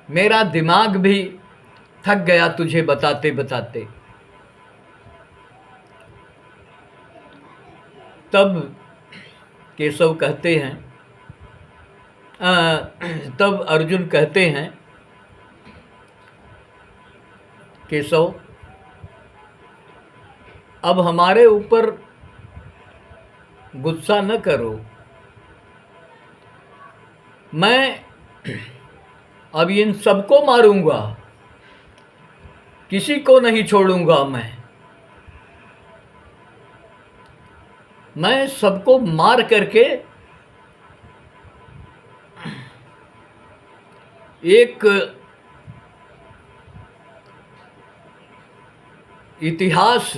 मेरा दिमाग भी थक गया तुझे बताते बताते। तब केशव कहते हैं, तब अर्जुन कहते हैं, केशव अब हमारे ऊपर गुस्सा न करो, मैं अब इन सबको मारूंगा, किसी को नहीं छोड़ूंगा। मैं सबको मार करके एक इतिहास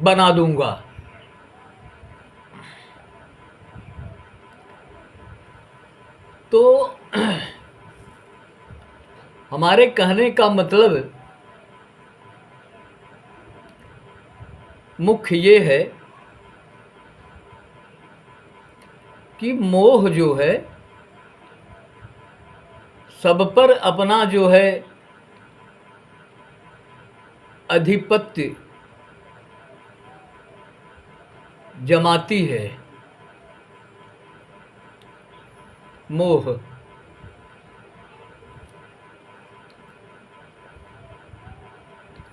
बना दूंगा। तो हमारे कहने का मतलब मुख्य ये है कि मोह जो है सब पर अपना जो है आधिपत्य जमाती है। मोह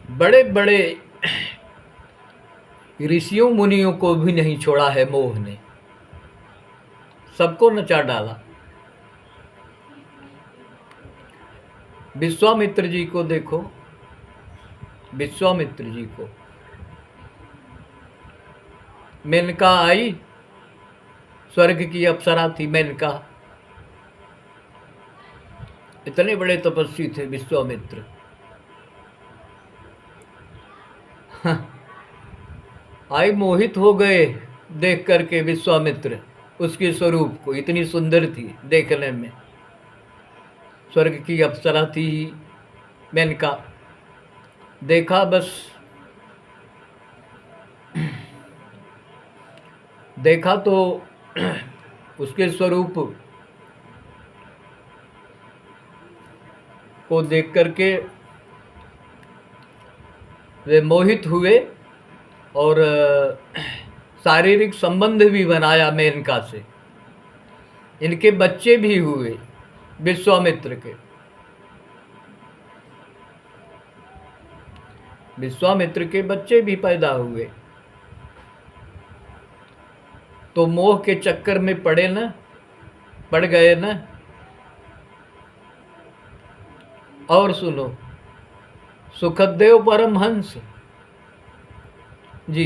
बड़े बड़े ऋषियों मुनियों को भी नहीं छोड़ा है, मोह ने सबको नचा डाला। विश्वामित्र जी को देखो, विश्वामित्र जी को मेनका आई, स्वर्ग की अप्सरा थी मेनका, इतने बड़े तपस्वी थे विश्वामित्र। आई मोहित हो गए देख करके विश्वामित्र उसके स्वरूप को, इतनी सुंदर थी देखने में, स्वर्ग की अप्सरा थी मेनका। देखा बस, देखा तो उसके स्वरूप को देख करके वे मोहित हुए और शारीरिक संबंध भी बनाया मेनका से। इनके बच्चे भी हुए विश्वामित्र के। विश्वामित्र के बच्चे भी पैदा हुए। तो मोह के चक्कर में पड़ गए न। और सुनो, सुखदेव परमहंस जी,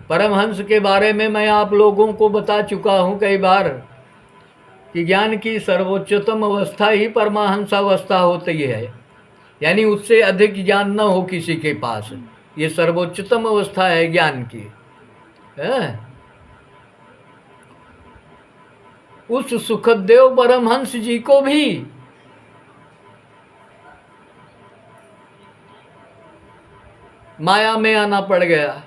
परमहंस के बारे में मैं आप लोगों को बता चुका हूँ कई बार कि ज्ञान की सर्वोच्चतम अवस्था ही परमहंस अवस्था होती है, यानी उससे अधिक ज्ञान न हो किसी के पास, ये सर्वोच्चतम अवस्था है ज्ञान की है? उस सुखदेव परमहंस जी को भी माया में आना पड़ गया।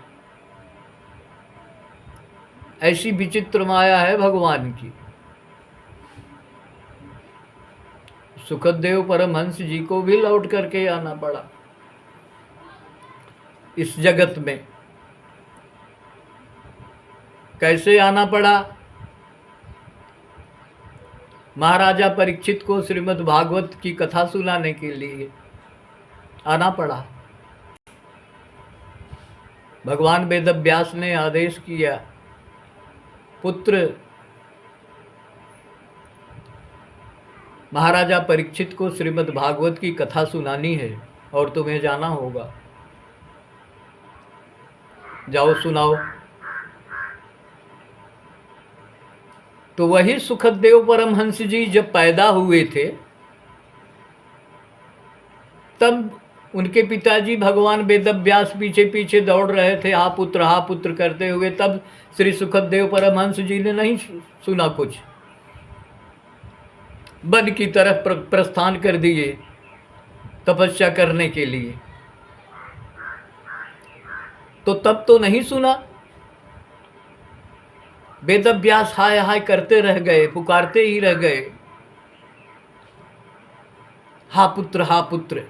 ऐसी विचित्र माया है भगवान की। सुखदेव परमहंस जी को भी लौट करके आना पड़ा इस जगत में। कैसे आना पड़ा? महाराजा परीक्षित को श्रीमद् भागवत की कथा सुनाने के लिए आना पड़ा। भगवान वेदव्यास ने आदेश किया, पुत्र महाराजा परीक्षित को श्रीमद् भागवत की कथा सुनानी है और तुम्हें जाना होगा, जाओ सुनाओ। तो वही सुखदेव परमहंस जी जब पैदा हुए थे तब उनके पिताजी भगवान वेदव्यास पीछे पीछे दौड़ रहे थे, हा पुत्र करते हुए। तब श्री सुखदेव परमहंस जी ने नहीं सुना कुछ, वन की तरफ प्रस्थान कर दिए तपस्या करने के लिए। तो तब तो नहीं सुना, वेदव्यास हाय हाय करते रह गए, पुकारते ही रह गए, हा पुत्र हा पुत्र,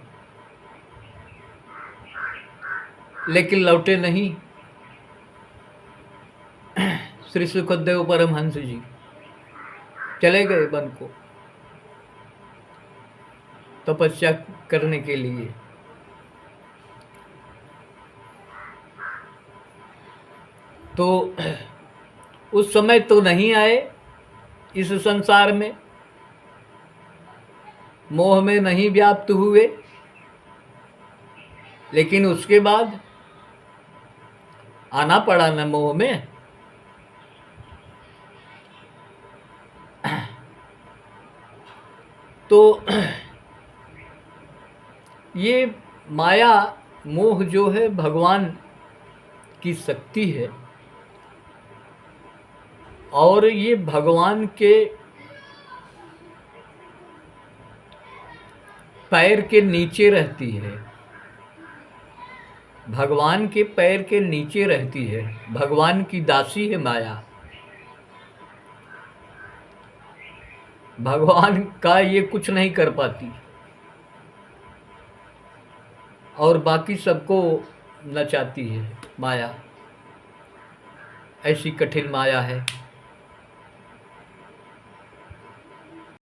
लेकिन लौटे नहीं। श्री सुखदेव परमहंस जी चले गए वन को तपस्या करने के लिए। तो उस समय तो नहीं आए इस संसार में, मोह में नहीं व्याप्त हुए, लेकिन उसके बाद आना पड़ा न मोह में। तो ये माया मोह जो है भगवान की शक्ति है, और ये भगवान के पैर के नीचे रहती है, भगवान के पैर के नीचे रहती है, भगवान की दासी है माया। भगवान का ये कुछ नहीं कर पाती और बाकी सबको नचाती है माया। ऐसी कठिन माया है।